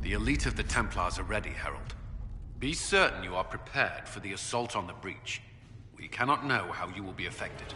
The elite of the Templars are ready, Herald. Be certain you are prepared for the assault on the breach. We cannot know how you will be affected.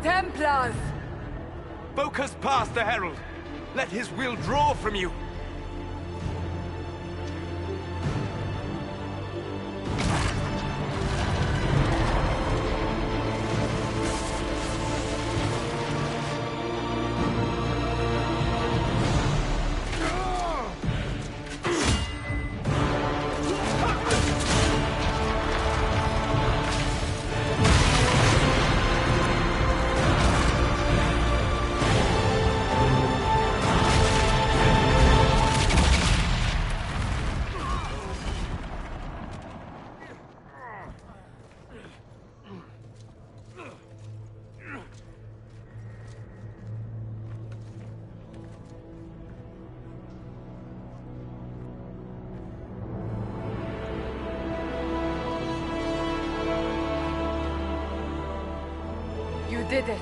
Templars! Focus past the Herald. Let his will draw from you. You did it.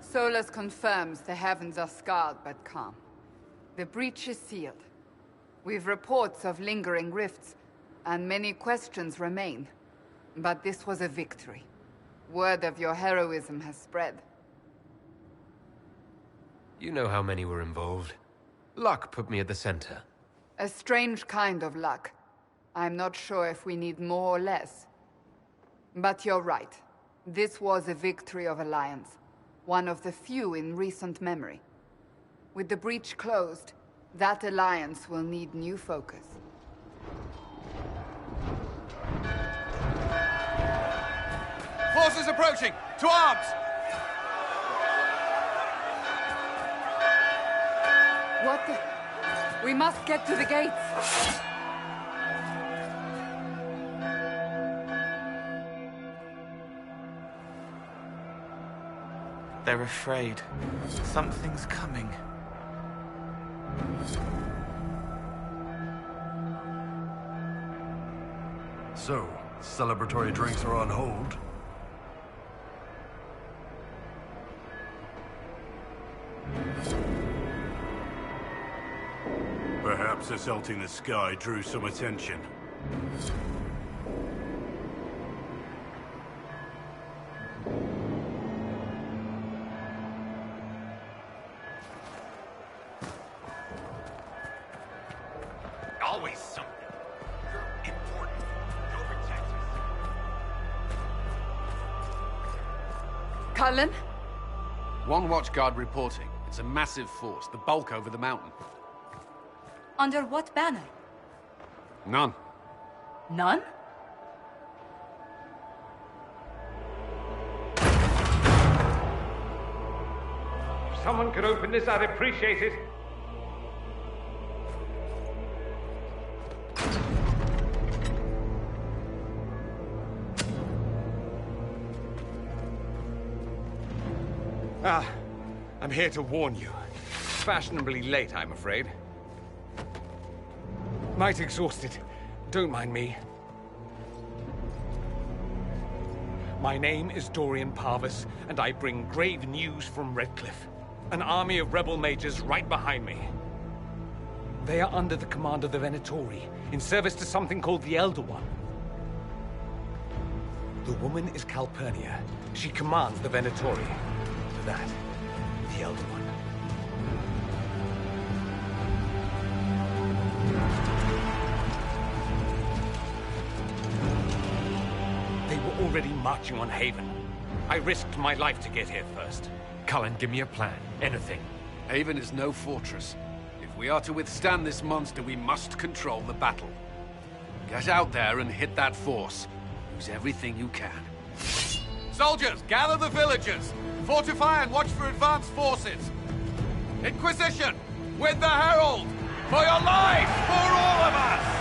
Solus confirms the heavens are scarred but calm. The breach is sealed. We've reports of lingering rifts, and many questions remain. But this was a victory. Word of your heroism has spread. You know how many were involved. Luck put me at the center. A strange kind of luck. I'm not sure if we need more or less. But you're right. This was a victory of Alliance. One of the few in recent memory. With the breach closed, that alliance will need new focus. Forces approaching! To arms! What the... We must get to the gates! They're afraid. Something's coming. So, celebratory drinks are on hold? Perhaps assaulting the sky drew some attention. Always something. You're important. Go protect us. Cullen, One watchguard reporting. It's a massive force, the bulk over the mountain. Under what banner? None. None? If someone could open this, I'd appreciate it. I'm here to warn you. Fashionably late, I'm afraid. Might exhausted. Don't mind me. My name is Dorian Parvis, and I bring grave news from Redcliffe. An army of rebel mages right behind me. They are under the command of the Venatori, in service to something called the Elder One. The woman is Calpurnia. She commands the Venatori. To that, the Elder One. They were already marching on Haven. I risked my life to get here first. Cullen, give me a plan. Anything. Haven is no fortress. If we are to withstand this monster, we must control the battle. Get out there and hit that force. Use everything you can. Soldiers, gather the villagers! Fortify and watch for advanced forces! Inquisition! With the Herald! For your life! For all of us!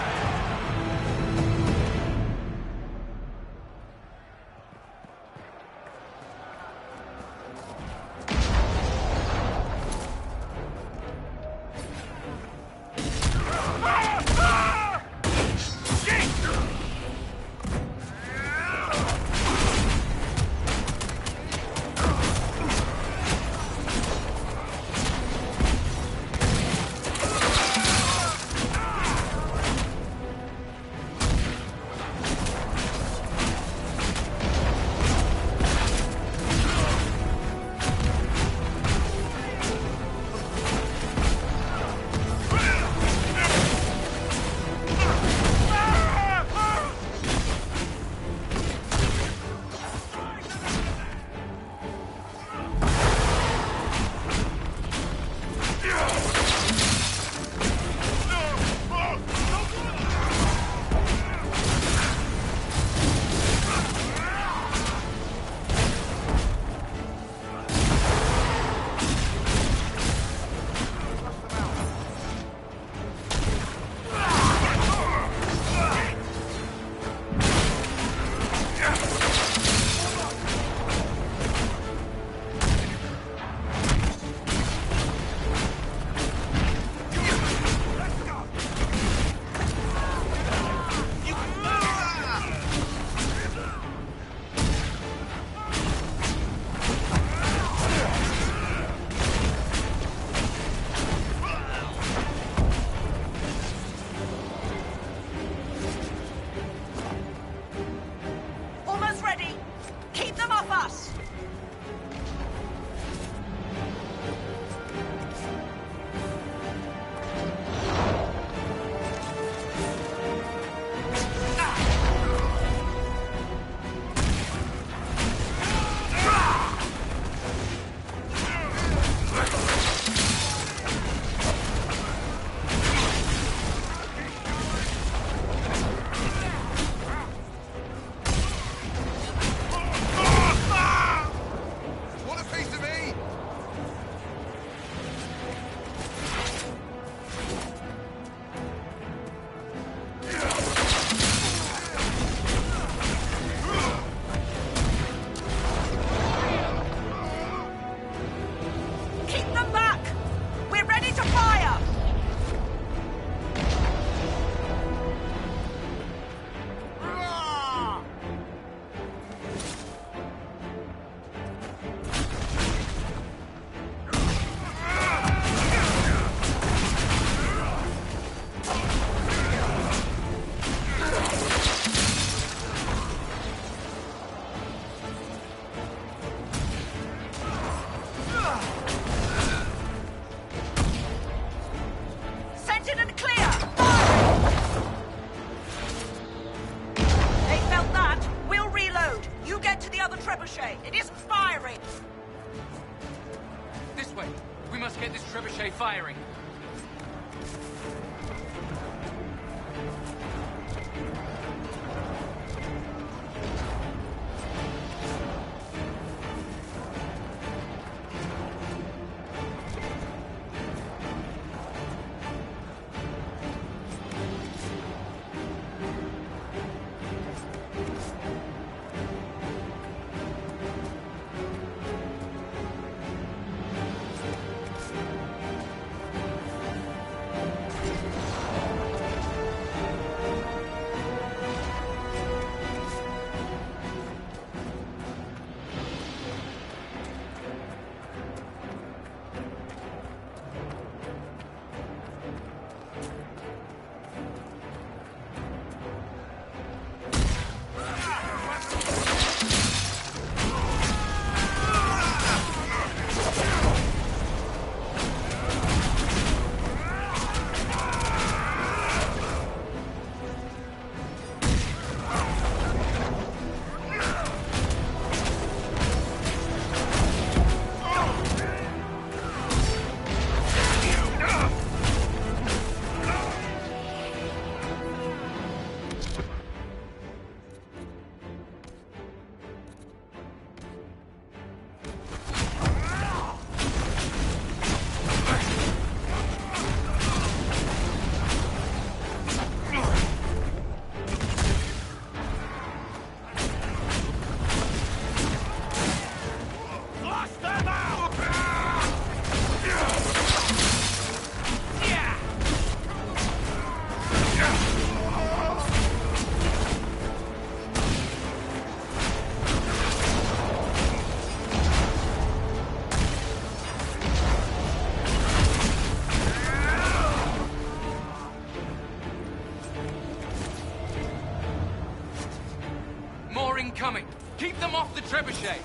coming! Keep them off the trebuchet!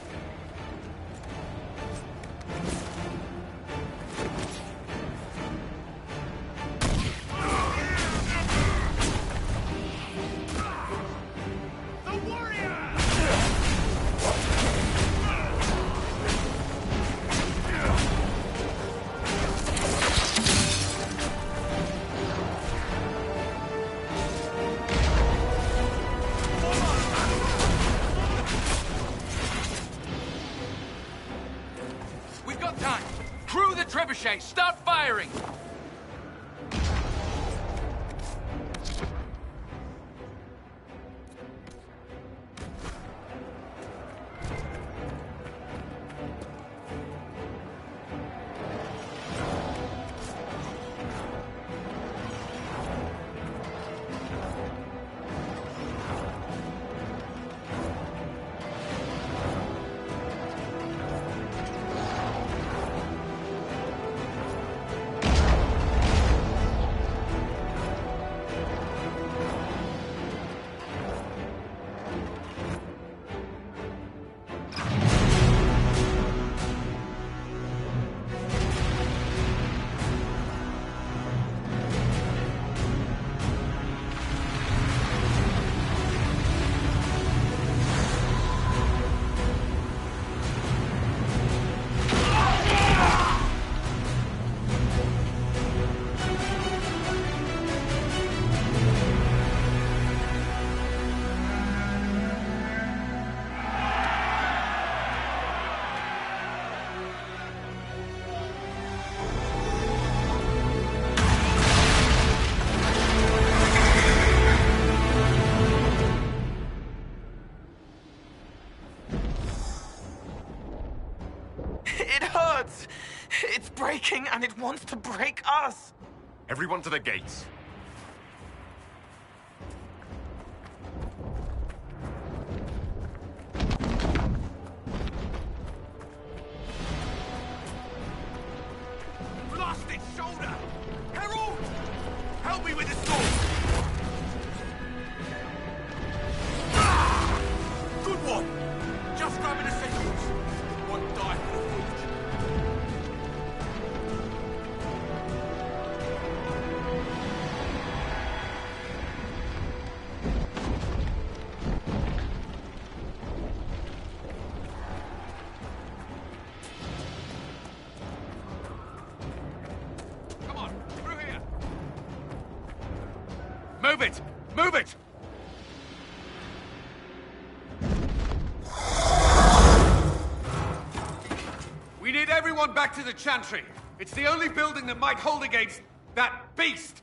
Trebuchet, start firing! It's breaking, and it wants to break us! Everyone to the gates. Lost its shoulder! Herald! Help me with the sword! Ah! Good one! Just grabbing essentials. One die for the forge. Move it! Move it! We need everyone back to the Chantry. It's the only building that might hold against that beast.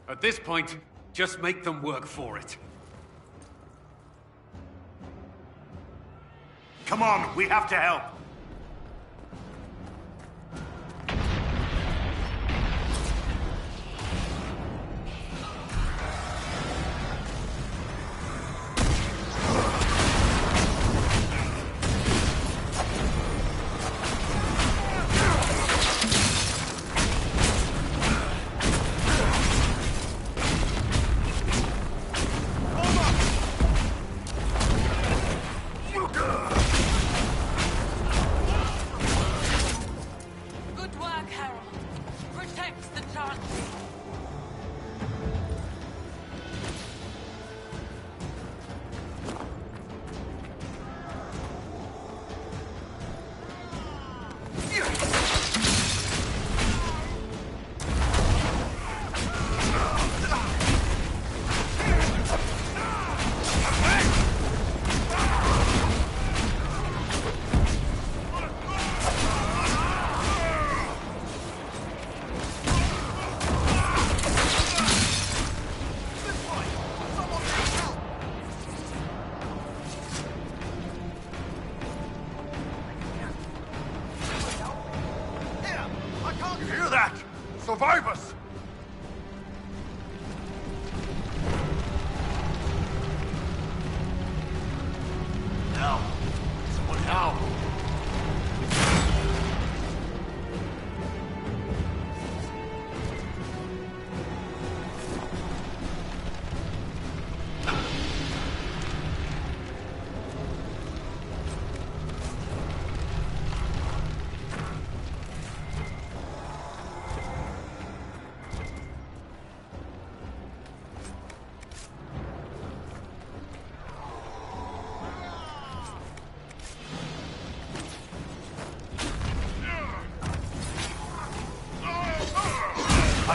At this point, just make them work for it. Come on, we have to help.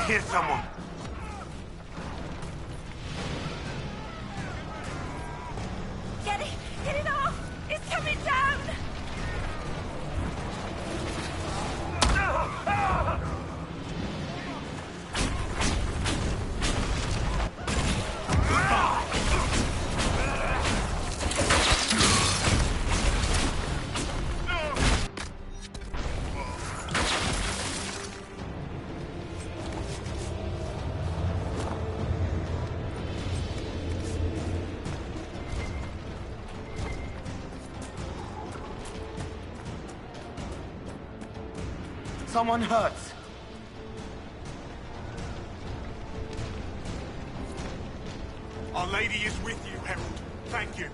I hear someone. Get it off! It's coming down! Someone hurts. Our Lady is with you, Herald. Thank you.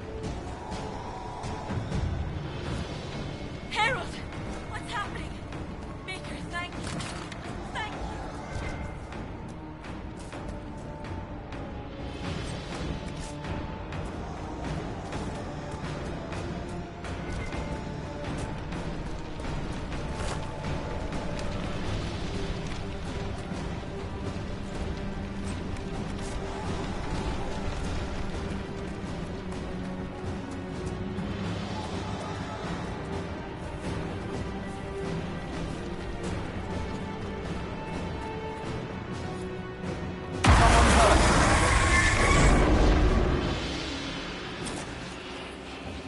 Harold! What's happening? Maker, thank you. Thank you.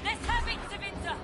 Let's have it, Savinta!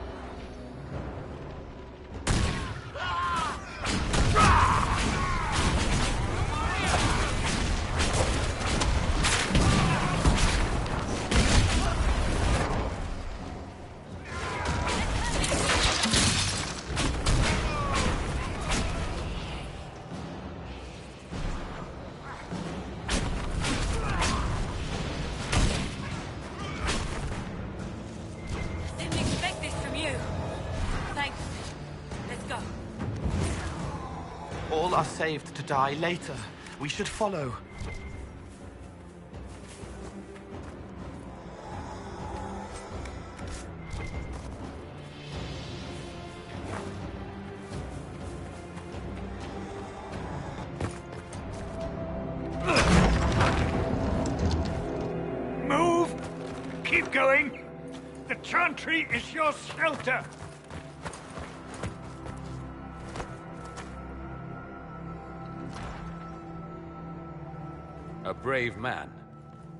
Didn't expect this from you. Thanks. Let's go. All are saved to die later. We should follow. Move! Keep going! The chantry is your shelter! A brave man.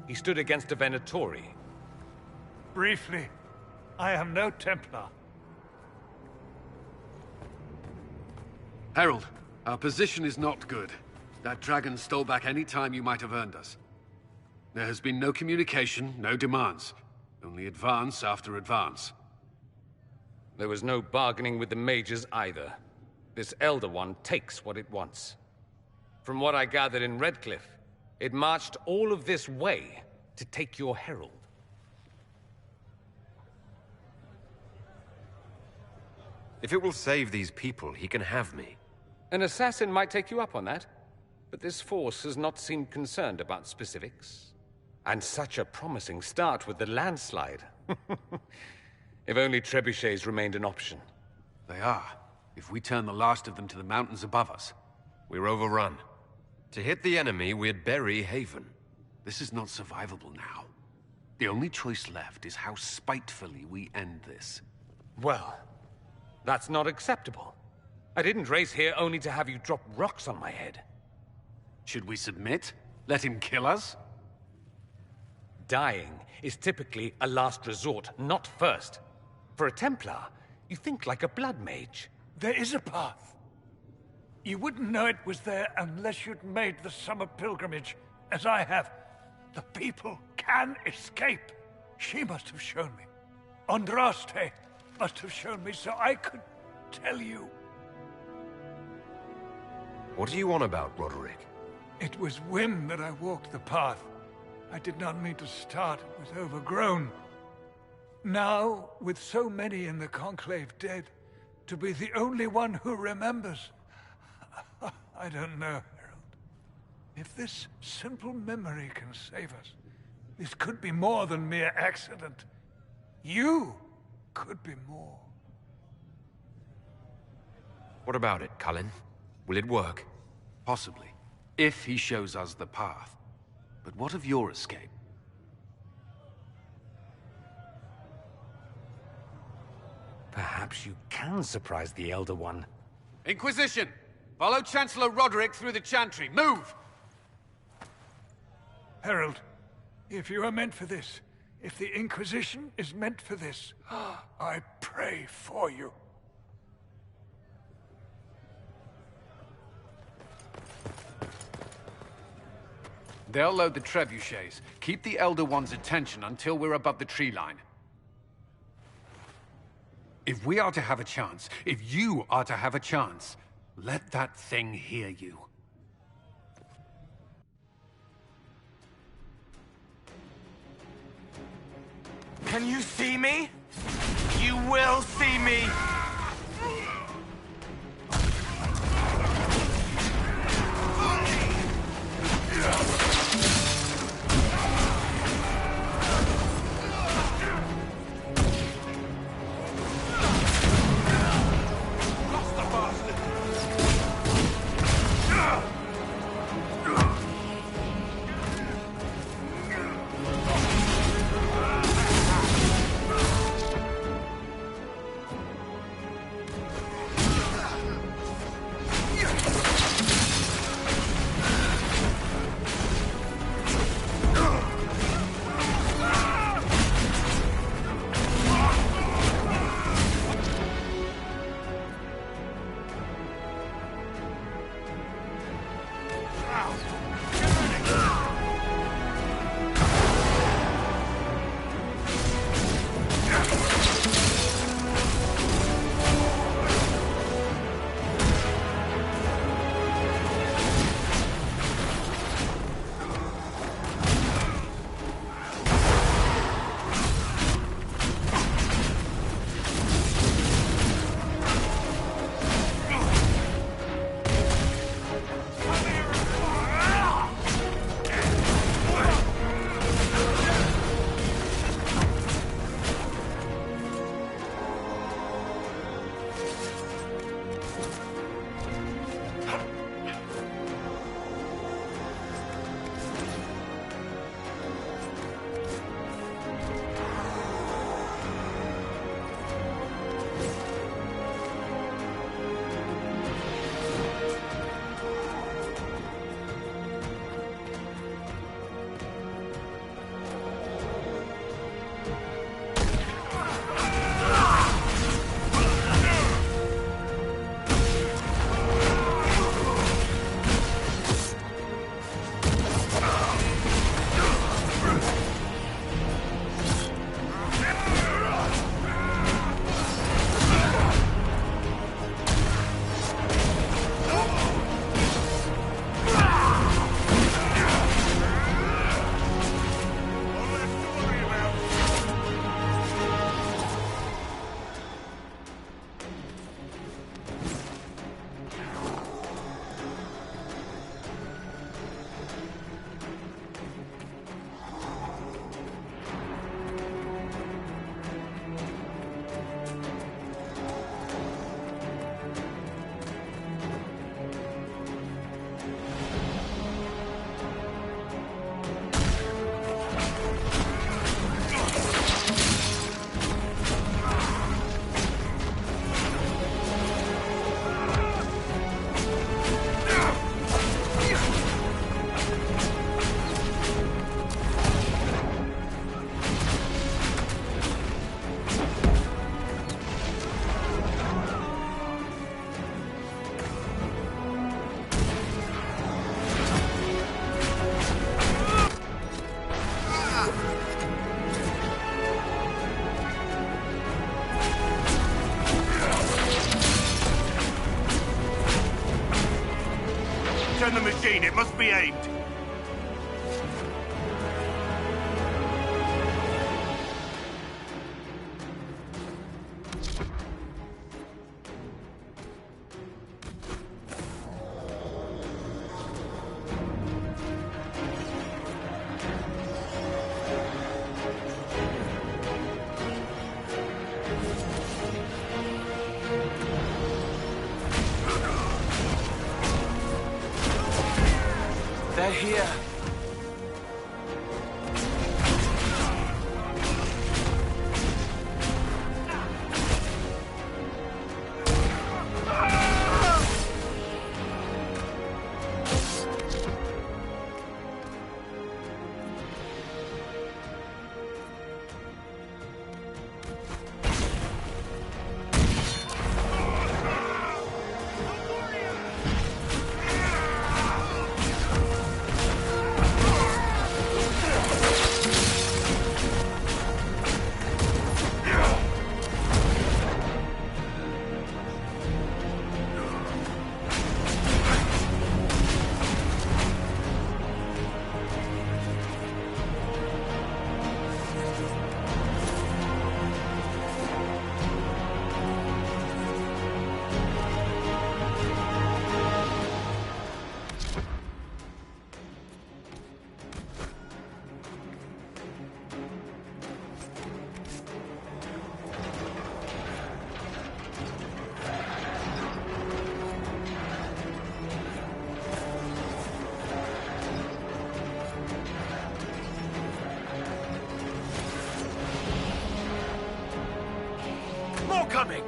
He stood against a Venatori. Briefly, I am no Templar. Herald, our position is not good. That dragon stole back any time you might have earned us. There has been no communication, no demands. Only advance after advance. There was no bargaining with the mages either. This Elder One takes what it wants. From what I gathered in Redcliffe, it marched all of this way to take your herald. If it will save these people, he can have me. An assassin might take you up on that, but this force has not seemed concerned about specifics. And such a promising start with the landslide. If only trebuchets remained an option. They are. If we turn the last of them to the mountains above us. We're overrun. To hit the enemy, we'd bury Haven. This is not survivable now. The only choice left is how spitefully we end this. Well, that's not acceptable. I didn't race here only to have you drop rocks on my head. Should we submit? Let him kill us? Dying is typically a last resort, not first. For a Templar, you think like a blood mage. There is a path. You wouldn't know it was there unless you'd made the summer pilgrimage, as I have. The people can escape. She must have shown me. Andraste must have shown me so I could tell you. What are you on about, Roderick? It was whim that I walked the path. I did not mean to start. It was overgrown. Now, with so many in the Conclave dead, to be the only one who remembers... I don't know, Herald. If this simple memory can save us, this could be more than mere accident. You could be more. What about it, Cullen? Will it work? Possibly. If he shows us the path. But what of your escape? Perhaps you can surprise the Elder One. Inquisition! Follow Chancellor Roderick through the Chantry. Move! Herald, if you are meant for this, if the Inquisition is meant for this, I pray for you. They'll load the trebuchets. Keep the Elder One's attention until we're above the tree line. If we are to have a chance, if you are to have a chance, let that thing hear you. Can you see me? You will see me! Turn the machine, it must be aimed. here. More coming!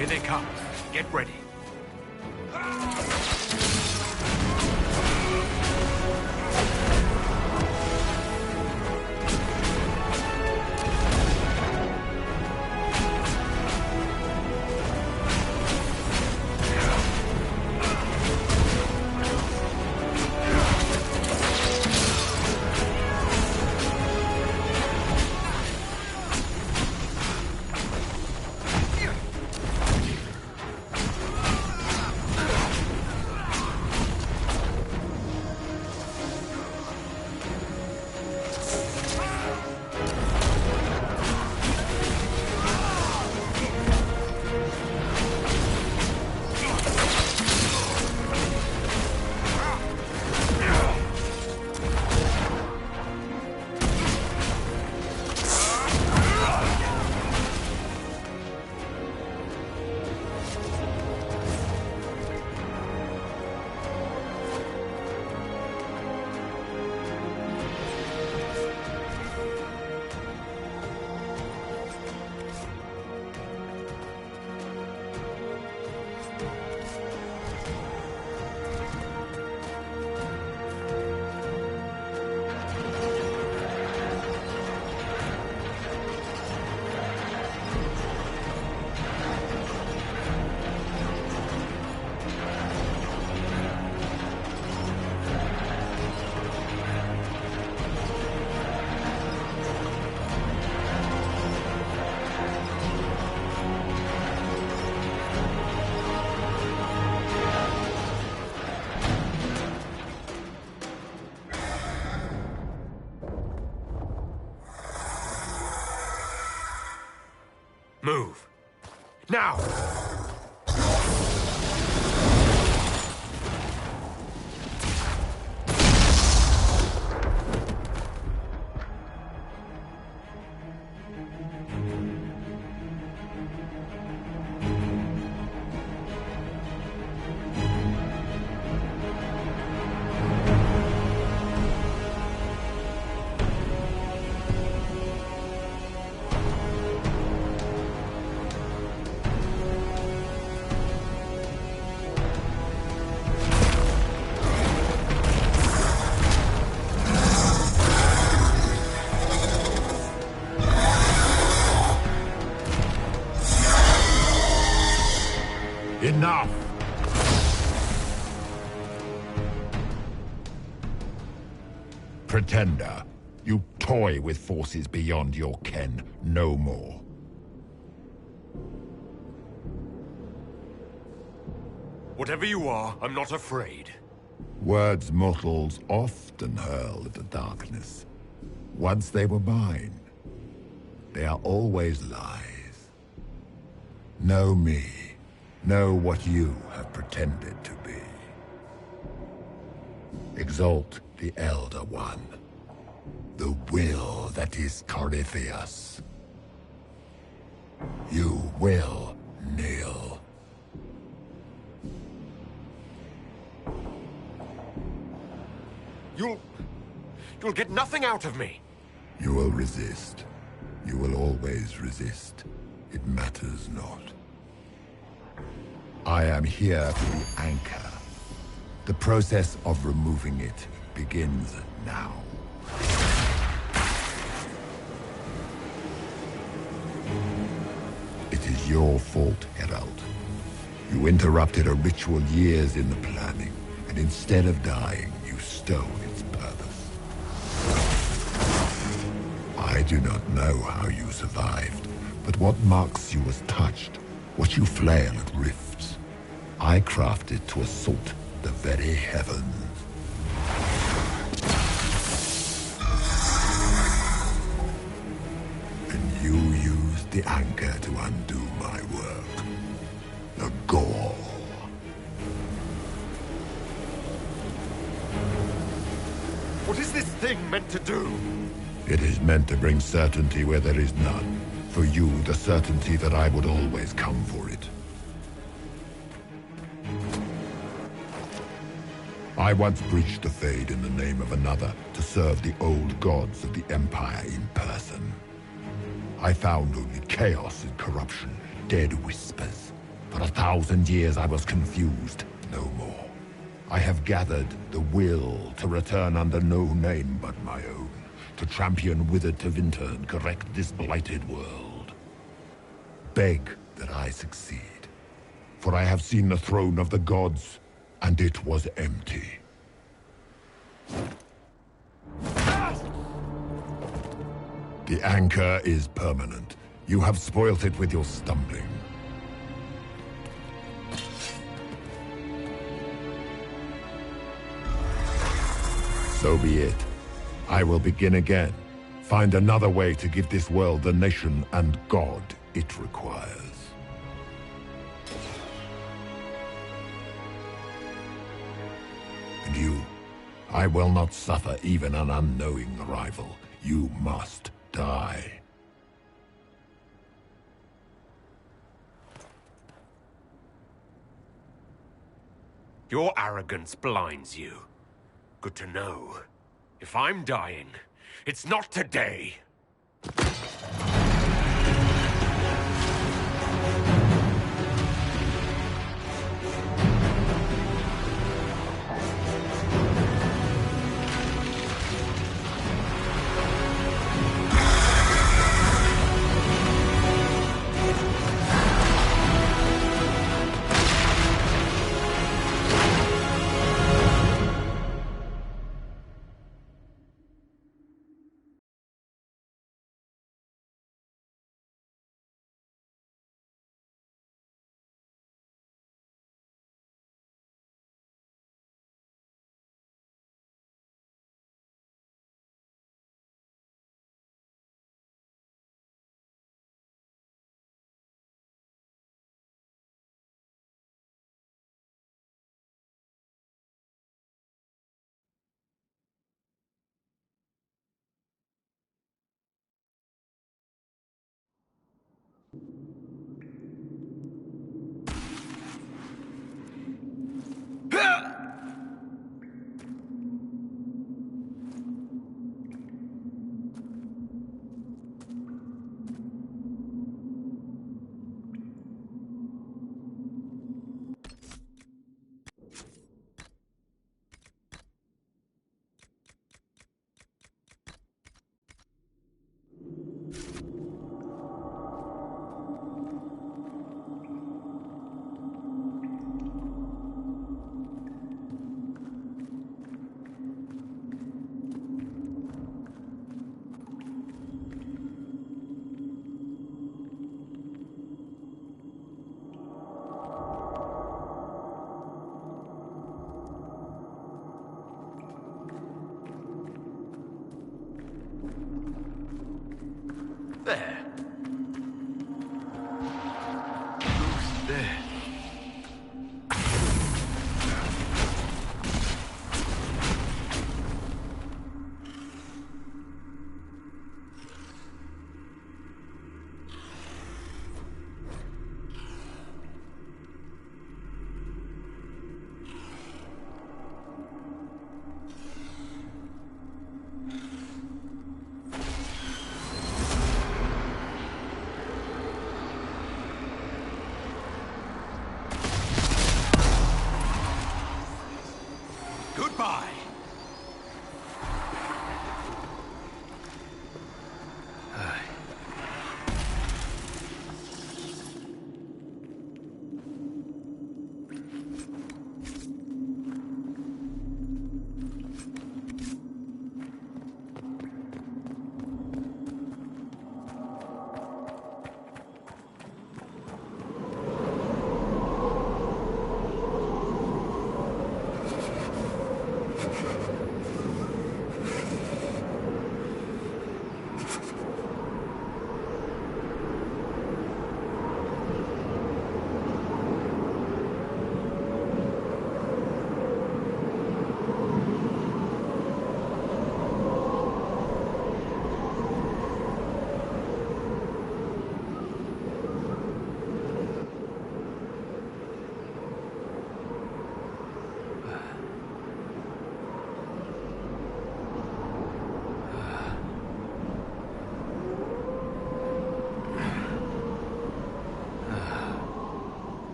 Here they come. Get ready. Move. Now! Enough! Pretender, you toy with forces beyond your ken no more. Whatever you are, I'm not afraid. Words mortals often hurl at the darkness. Once they were mine, they are always lies. Know me. Know what you have pretended to be. Exalt the Elder One. The will that is Corypheus. You will kneel. You'll get nothing out of me. You will resist. You will always resist. It matters not. I am here for the anchor. The process of removing it begins now. It is your fault, Herald. You interrupted a ritual years in the planning, and instead of dying, you stole its purpose. I do not know how you survived, but what marks you as touched, what you flail at rifts, I crafted to assault the very heavens. And you used the anchor to undo my work. The gall. What is this thing meant to do? It is meant to bring certainty where there is none. For you, the certainty that I would always come for it. I once breached the Fade in the name of another to serve the old gods of the Empire in person. I found only chaos and corruption, dead whispers. For 1,000 years I was confused, no more. I have gathered the will to return under no name but my own, to champion Withered to Winter and correct this blighted world. Beg that I succeed, for I have seen the throne of the gods, and it was empty. The anchor is permanent. You have spoilt it with your stumbling. So be it. I will begin again. Find another way to give this world the nation and God it requires. And you, I will not suffer even an unknowing rival. You must die. Your arrogance blinds you. Good to know. If I'm dying, it's not today.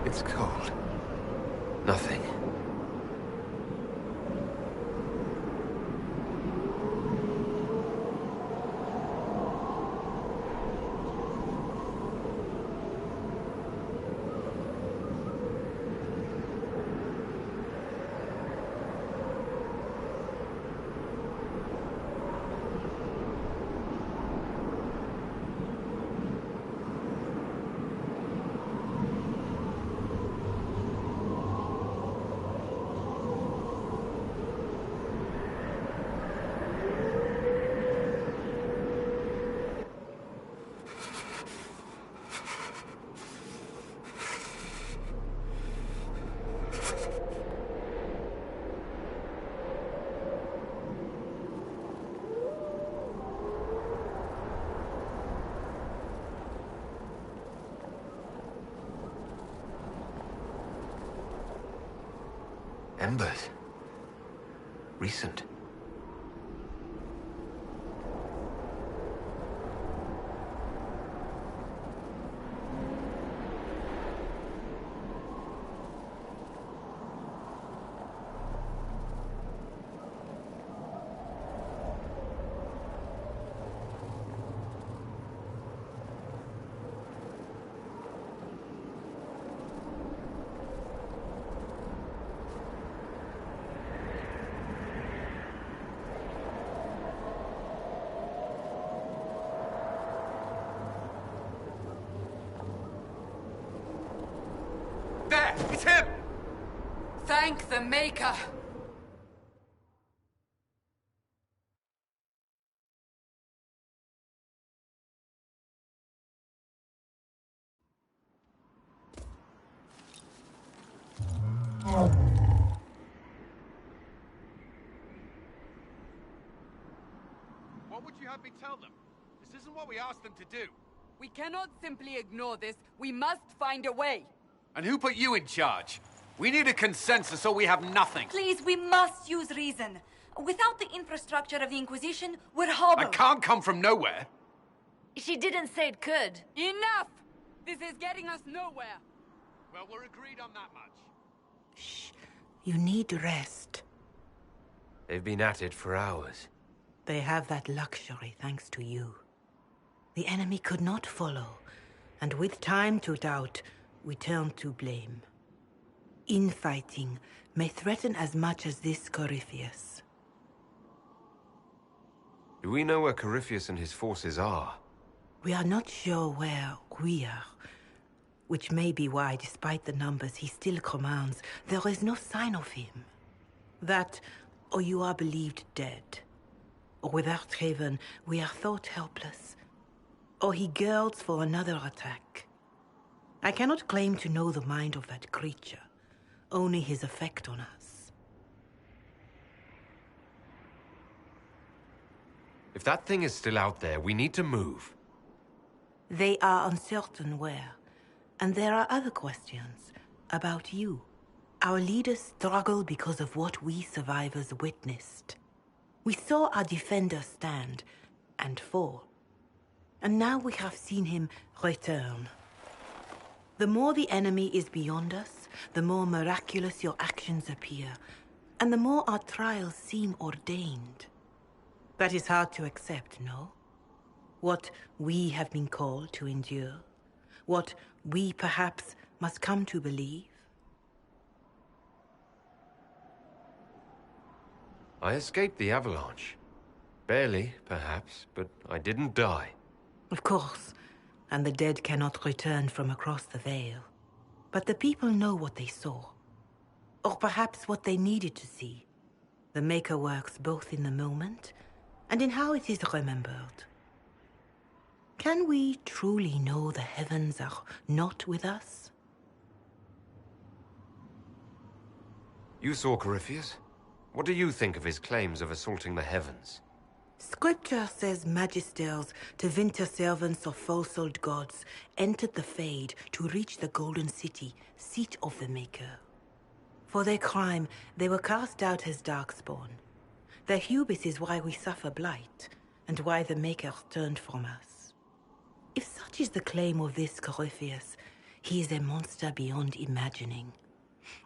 It's cold. Nothing. Embers. Recent. There! It's him! Thank the Maker! What would you have me tell them? This isn't what we asked them to do. We cannot simply ignore this. We must find a way. And who put you in charge? We need a consensus or we have nothing. Please, we must use reason. Without the infrastructure of the Inquisition, we're hobbled. I can't come from nowhere. She didn't say it could. Enough! This is getting us nowhere. Well, we're agreed on that much. Shh. You need rest. They've been at it for hours. They have that luxury thanks to you. The enemy could not follow, and with time to doubt, we turn to blame. Infighting may threaten as much as this Corypheus. Do we know where Corypheus and his forces are? We are not sure where we are, which may be why, despite the numbers he still commands, there is no sign of him. That, or you are believed dead. Or without Haven, we are thought helpless. Or he girds for another attack. I cannot claim to know the mind of that creature, only his effect on us. If that thing is still out there, we need to move. They are uncertain where. And there are other questions about you. Our leaders struggle because of what we survivors witnessed. We saw our defender stand and fall. And now we have seen him return. The more the enemy is beyond us, the more miraculous your actions appear, and the more our trials seem ordained. That is hard to accept, no? What we have been called to endure, what we perhaps must come to believe. I escaped the avalanche. Barely, perhaps, but I didn't die. Of course, and the dead cannot return from across the veil. But the people know what they saw. Or perhaps what they needed to see. The Maker works both in the moment and in how it is remembered. Can we truly know the heavens are not with us? You saw Corypheus? What do you think of his claims of assaulting the heavens? Scripture says magisters, to winter servants of false-old gods, entered the Fade to reach the Golden City, seat of the Maker. For their crime, they were cast out as darkspawn. Their hubris is why we suffer blight, and why the Maker turned from us. If such is the claim of this Corypheus, He is a monster beyond imagining.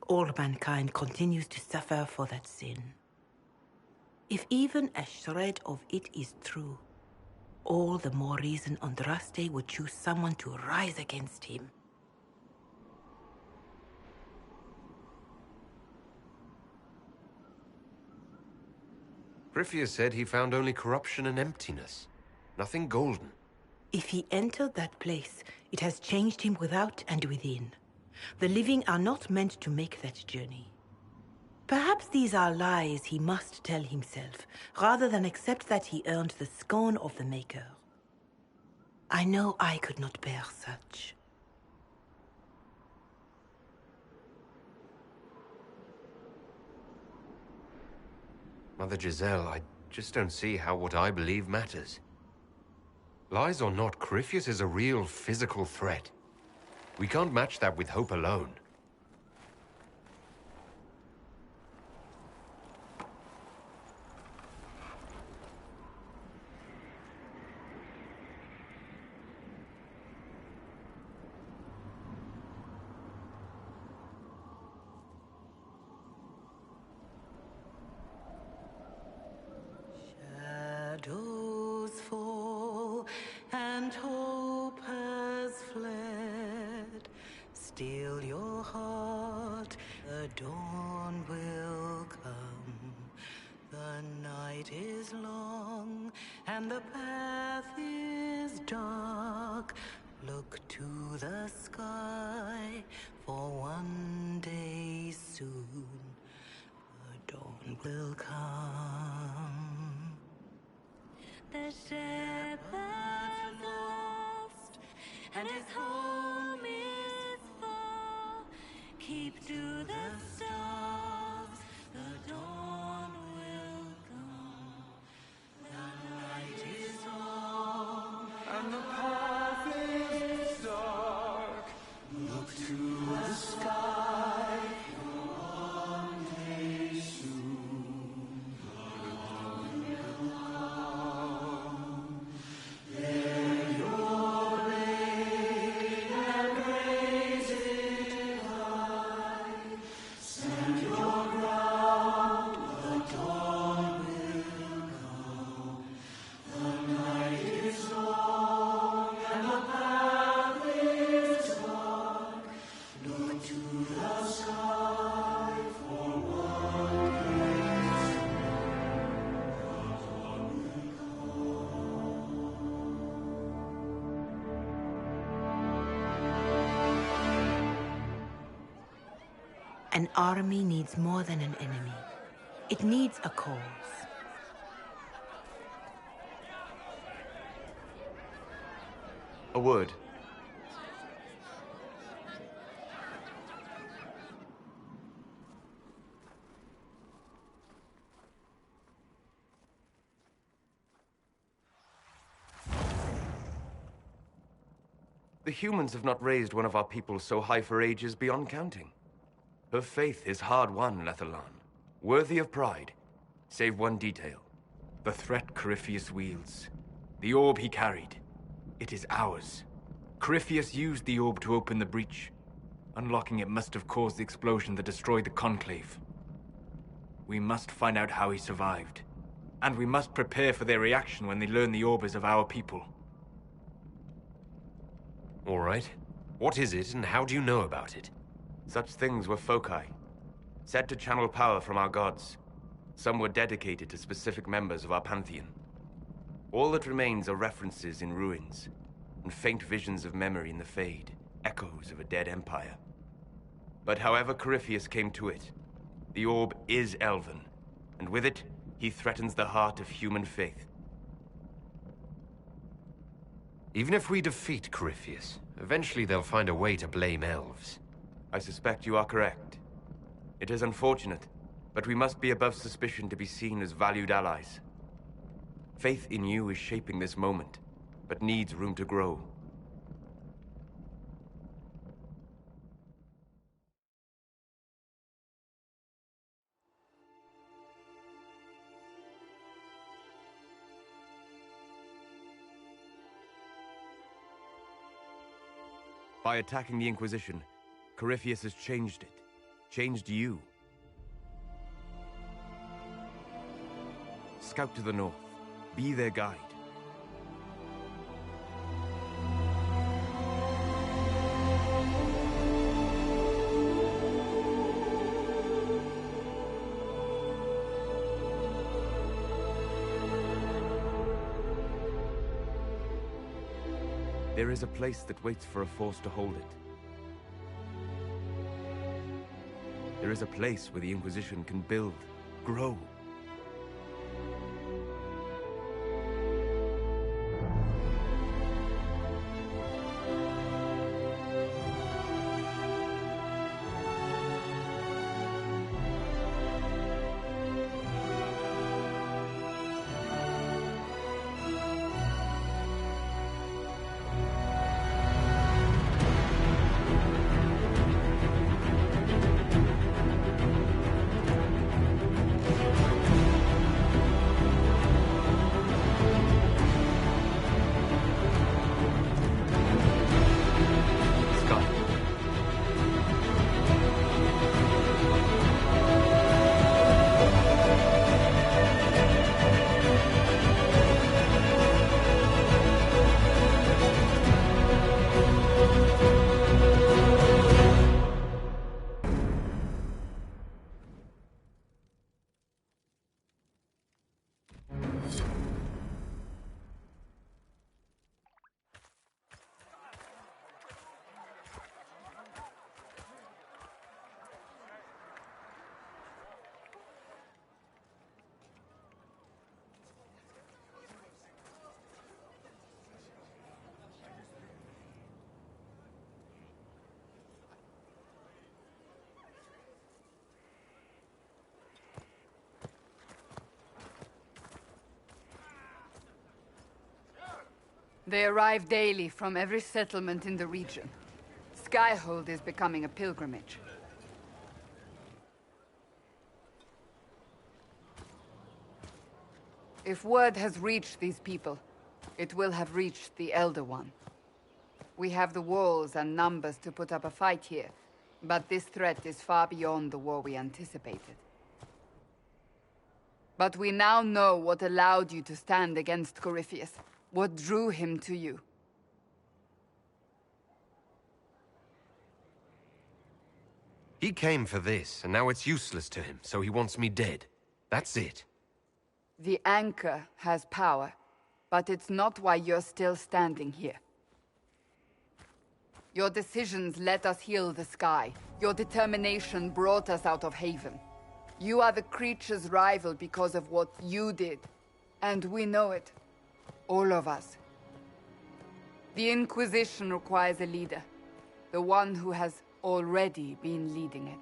All mankind continues to suffer for that sin. If even a shred of it is true, all the more reason Andraste would choose someone to rise against him. Griffius said he found only corruption and emptiness. Nothing golden. If he entered that place, it has changed him without and within. The living are not meant to make that journey. Perhaps these are lies he must tell himself, rather than accept that he earned the scorn of the Maker. I know I could not bear such. Mother Giselle, I just don't see how what I believe matters. Lies or not, Corypheus is a real physical threat. We can't match that with hope alone. Shadows fall and hope has fled. Still your heart, the dawn will come. The night is long and the path is dark. Look to the sky, for one day soon the dawn will come. The shepherd's lost, and his home is far. Keep to the stars, the dawn will come. The night is long, and the path is dark. Look to the sky, for one day soon the dawn will come. Bear your blade and raise it high. Stand your ground, the dawn will come. The night is long and the path is dark. Look to the sky, for one day soon the dawn will An army needs more than an enemy. It needs a cause. A word. The humans have not raised one of our people so high for ages beyond counting. Her faith is hard-won, Lethallan. Worthy of pride, save one detail. The threat Corypheus wields. The orb he carried. It is ours. Corypheus used the orb to open the breach. Unlocking it must have caused the explosion that destroyed the Conclave. We must find out how he survived. And we must prepare for their reaction when they learn the orb is of our people. All right. What is it, and how do you know about it? Such things were foci, said to channel power from our gods. Some were dedicated to specific members of our pantheon. All that remains are references in ruins, and faint visions of memory in the Fade, echoes of a dead empire. But however Corypheus came to it, the orb is Elven, and with it, he threatens the heart of human faith. Even if we defeat Corypheus, eventually they'll find a way to blame elves. I suspect you are correct. It is unfortunate, but we must be above suspicion to be seen as valued allies. Faith in you is shaping this moment, but needs room to grow. By attacking the Inquisition, Corypheus has changed it. Changed you. Scout to the north. Be their guide. There is a place that waits for a force to hold it. There is a place where the Inquisition can build, grow. They arrive daily from every settlement in the region. Skyhold is becoming a pilgrimage. If word has reached these people, it will have reached the Elder One. We have the walls and numbers to put up a fight here, but this threat is far beyond the war we anticipated. But we now know what allowed you to stand against Corypheus. What drew him to you? He came for this, and now it's useless to him, so he wants me dead. That's it. The Anchor has power, but it's not why you're still standing here. Your decisions let us heal the sky. Your determination brought us out of Haven. You are the creature's rival because of what you did, and we know it. All of us. The Inquisition requires a leader. The one who has already been leading it.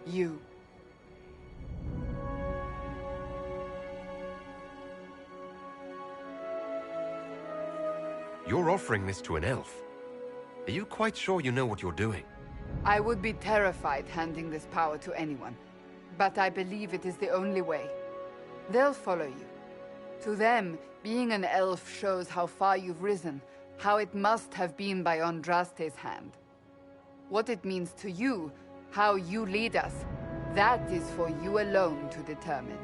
You. You're offering this to an elf. Are you quite sure you know what you're doing? I would be terrified handing this power to anyone, but I believe it is the only way. They'll follow you. To them, being an elf shows how far you've risen, how it must have been by Andraste's hand. What it means to you, how you lead us, that is for you alone to determine.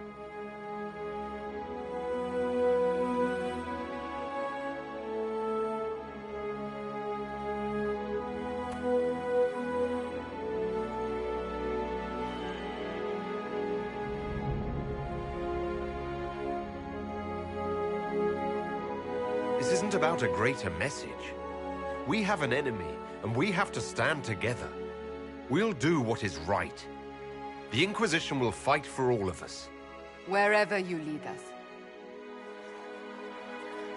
This isn't about a greater message. We have an enemy, and we have to stand together. We'll do what is right. The Inquisition will fight for all of us. Wherever you lead us.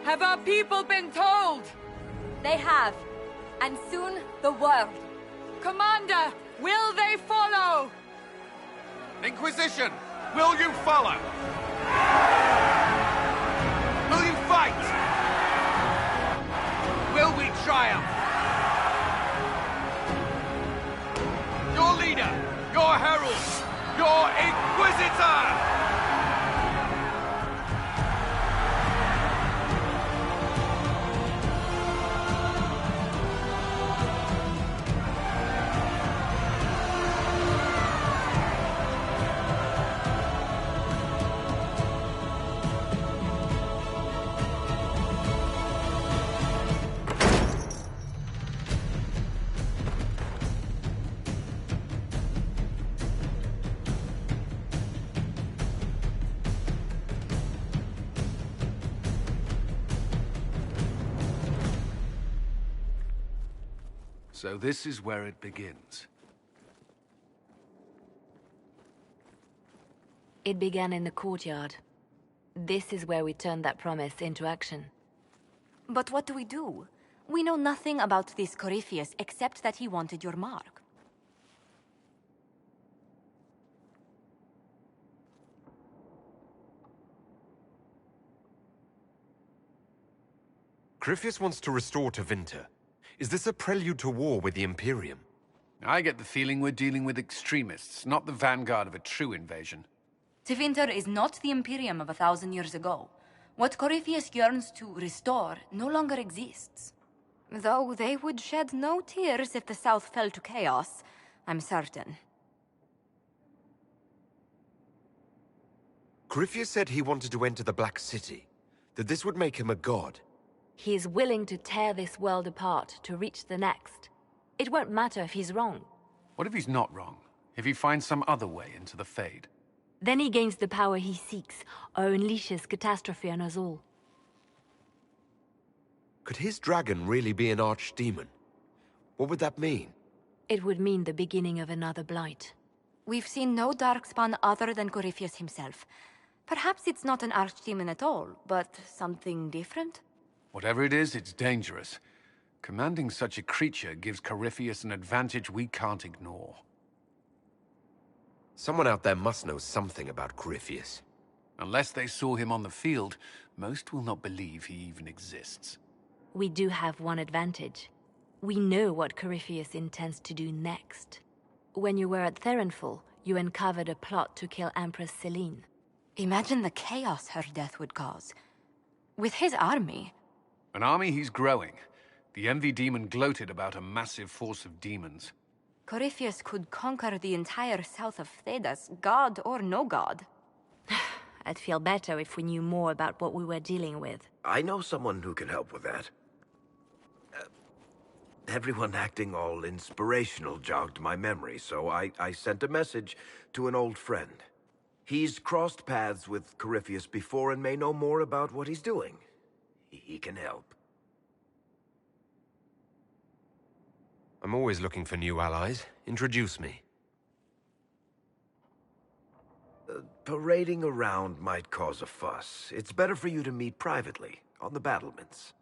Have our people been told? They have. And soon, the world. Commander, will they follow? Inquisition, will you follow? Will you fight? Will we triumph? leader, your herald, your Inquisitor! So this is where it begins. It began in the courtyard. This is where we turned that promise into action. But what do we do? We know nothing about this Corypheus except that he wanted your mark. Corypheus wants to restore Tevinter. Is this a prelude to war with the Imperium? I get the feeling we're dealing with extremists, not the vanguard of a true invasion. Tevinter is not the Imperium of 1,000 years ago. What Corypheus yearns to restore no longer exists. Though they would shed no tears if the South fell to chaos, I'm certain. Corypheus said he wanted to enter the Black City, that this would make him a god. He is willing to tear this world apart to reach the next. It won't matter if he's wrong. What if he's not wrong? If he finds some other way into the Fade? Then he gains the power he seeks, or unleashes catastrophe on us all. Could his dragon really be an archdemon? What would that mean? It would mean the beginning of another blight. We've seen no darkspawn other than Corypheus himself. Perhaps it's not an archdemon at all, but something different? Whatever it is, it's dangerous. Commanding such a creature gives Corypheus an advantage we can't ignore. Someone out there must know something about Corypheus. Unless they saw him on the field, most will not believe he even exists. We do have one advantage. We know what Corypheus intends to do next. When you were at Therenfall, you uncovered a plot to kill Empress Selene. Imagine the chaos her death would cause. With his army... An army he's growing. The Envy Demon gloated about a massive force of demons. Corypheus could conquer the entire south of Thedas, god or no god. I'd feel better if we knew more about what we were dealing with. I know someone who can help with that. Everyone acting all inspirational jogged my memory, so I sent a message to an old friend. He's crossed paths with Corypheus before and may know more about what he's doing. He can help. I'm always looking for new allies. Introduce me. Parading around might cause a fuss. It's better for you to meet privately, on the battlements.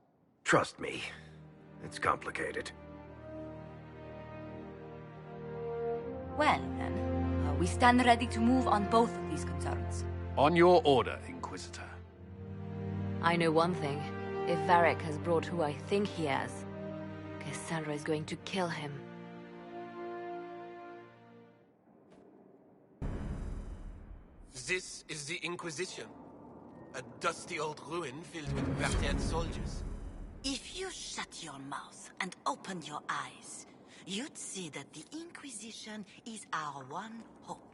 Trust me, it's complicated. Well, then, we stand ready to move on both of these concerns. On your order, Inquisitor. I know one thing. If Varric has brought who I think he has, Cassandra is going to kill him. This is the Inquisition. A dusty old ruin filled with Vartian soldiers. If you shut your mouth and open your eyes, you'd see that the Inquisition is our one hope.